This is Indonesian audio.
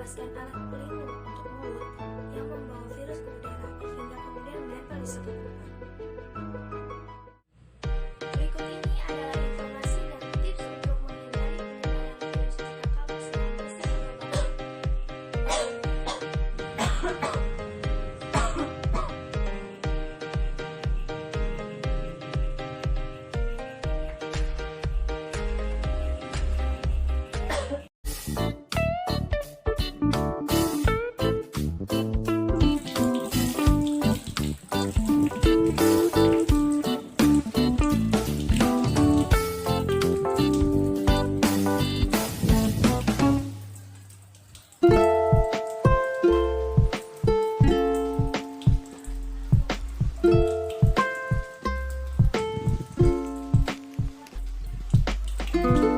melepaskan alat pelindung untuk mulut yang membawa virus ke udara hingga kemudian menempel di selangkangan. Berikut ini adalah informasi dan tips untuk menghindari penyebaran virus Etika bersama bersih dan batuk. Thank you.